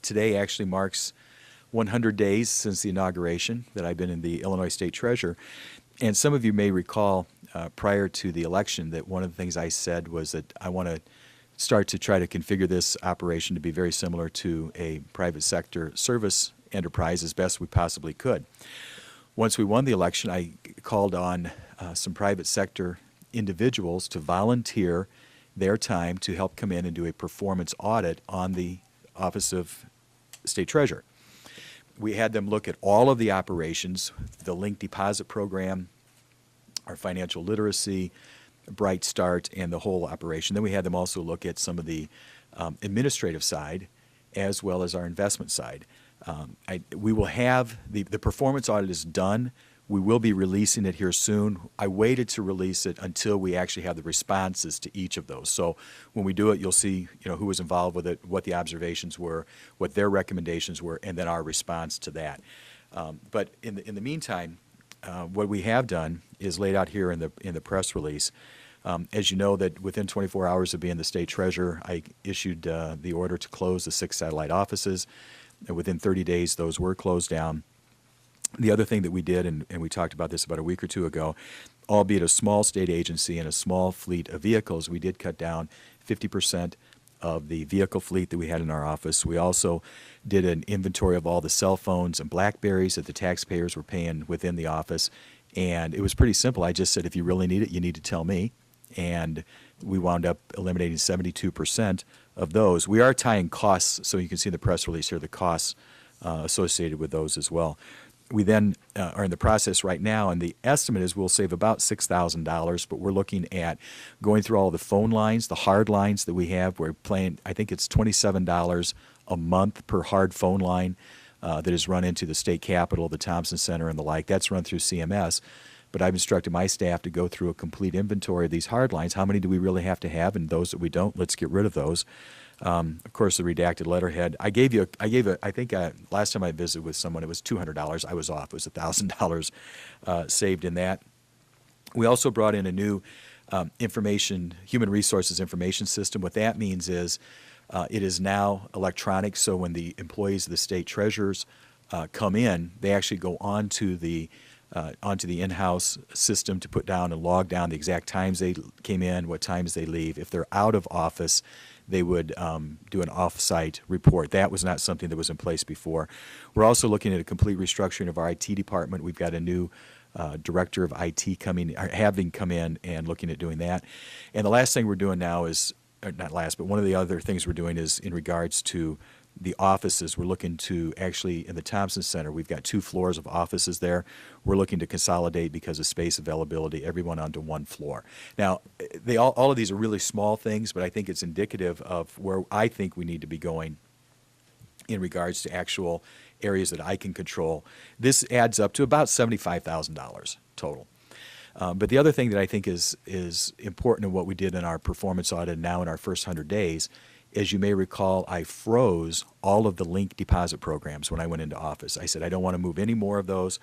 today actually marks 100 days since the inauguration that I've been in the Illinois State Treasurer. And some of you may recall prior to the election that one of the things I said was that I want to start to try to configure this operation to be very similar to a private sector service enterprise as best we possibly could. Once we won the election, I called on some private sector individuals to volunteer their time to help come in and do a performance audit on the Office of State Treasurer. We had them look at all of the operations, the linked deposit program, our financial literacy, Bright Start, and the whole operation. Then we had them also look at some of the administrative side as well as our investment side. We will have, the performance audit is done. We will be releasing it here soon. I waited to release it until we actually have the responses to each of those. So when we do it, you'll see, who was involved with it, what the observations were, what their recommendations were, and then our response to that. But in the meantime, what we have done is laid out here in the press release. As you know, that within 24 hours of being the state treasurer, I issued the order to close the 6 satellite offices. And within 30 days, those were closed down. The other thing that we did, and we talked about this about a week or two ago, albeit a small state agency and a small fleet of vehicles, we did cut down 50% of the vehicle fleet that we had in our office. We also did an inventory of all the cell phones and BlackBerries that the taxpayers were paying within the office. And it was pretty simple. I just said, if you really need it, you need to tell me. And we wound up eliminating 72% of those. We are tying costs, so you can see in the press release here the costs associated with those as well. We then are in the process right now, and the estimate is we'll save about $6,000, but we're looking at going through all the phone lines, the hard lines that we have. We're paying, I think it's $27 a month per hard phone line that is run into the state capitol, the Thompson Center, and the like. That's run through CMS. But I've instructed my staff to go through a complete inventory of these hard lines. How many do we really have to have? And those that we don't, let's get rid of those. Of course, the redacted letterhead. I think last time I visited with someone, it was $200. I was off. It was $1,000 saved in that. We also brought in a new human resources information system. What that means is it is now electronic. So when the employees of the state treasurers come in, they actually go onto the in-house system to put down and log down the exact times they came in, what times they leave. If they're out of office, they would do an off-site report. That was not something that was in place before. We're also looking at a complete restructuring of our IT department. We've got a new director of IT having come in and looking at doing that. And the last thing we're doing now is, not last, but one of the other things we're doing is in regards to the offices. We're looking to actually, in the Thompson Center, we've got 2 floors of offices there. We're looking to consolidate because of space availability, everyone onto one floor. Now, all of these are really small things, but I think it's indicative of where I think we need to be going in regards to actual areas that I can control. This adds up to about $75,000 total. But the other thing that I think is important in what we did in our performance audit now in our first 100 days, as you may recall, I froze all of the linked deposit programs when I went into office. I said, I don't want to move any more of those.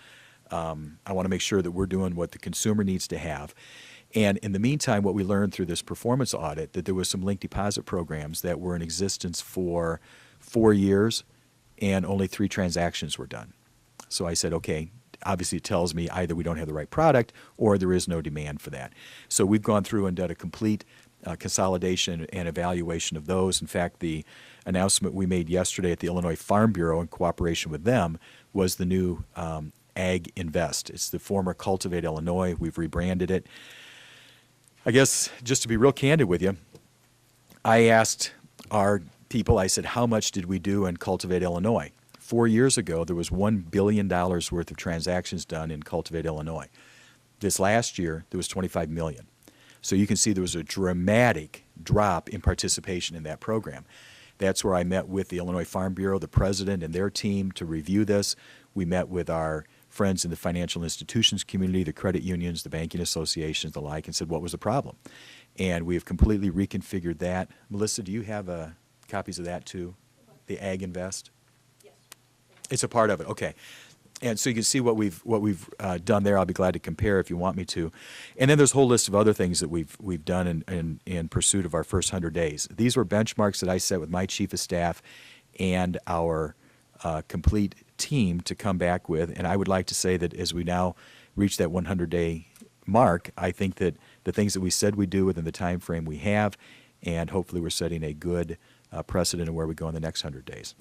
I want to make sure that we're doing what the consumer needs to have. And in the meantime, what we learned through this performance audit, that there was some linked deposit programs that were in existence for 4 years and only 3 transactions were done. So I said, okay, obviously it tells me either we don't have the right product or there is no demand for that. So we've gone through and done a complete consolidation and evaluation of those. In fact, the announcement we made yesterday at the Illinois Farm Bureau in cooperation with them was the new Ag Invest. It's the former Cultivate Illinois. We've rebranded it. I guess just to be real candid with you, I asked our people, I said, how much did we do in Cultivate Illinois? 4 years ago, there was $1 billion worth of transactions done in Cultivate Illinois. This last year, there was $25 million. So you can see there was a dramatic drop in participation in that program. That's where I met with the Illinois Farm Bureau, the president, and their team to review this. We met with our friends in the financial institutions community, the credit unions, the banking associations, the like, and said, what was the problem? And we have completely reconfigured that. Melissa, do you have copies of that too, the Ag Invest? Yes. It's a part of it, okay. And so you can see what we've done there. I'll be glad to compare if you want me to. And then there's a whole list of other things that we've done in pursuit of our first 100 days. These were benchmarks that I set with my chief of staff, and our complete team to come back with. And I would like to say that as we now reach that 100-day mark, I think that the things that we said we do within the time frame we have, and hopefully we're setting a good precedent of where we go in the next 100 days.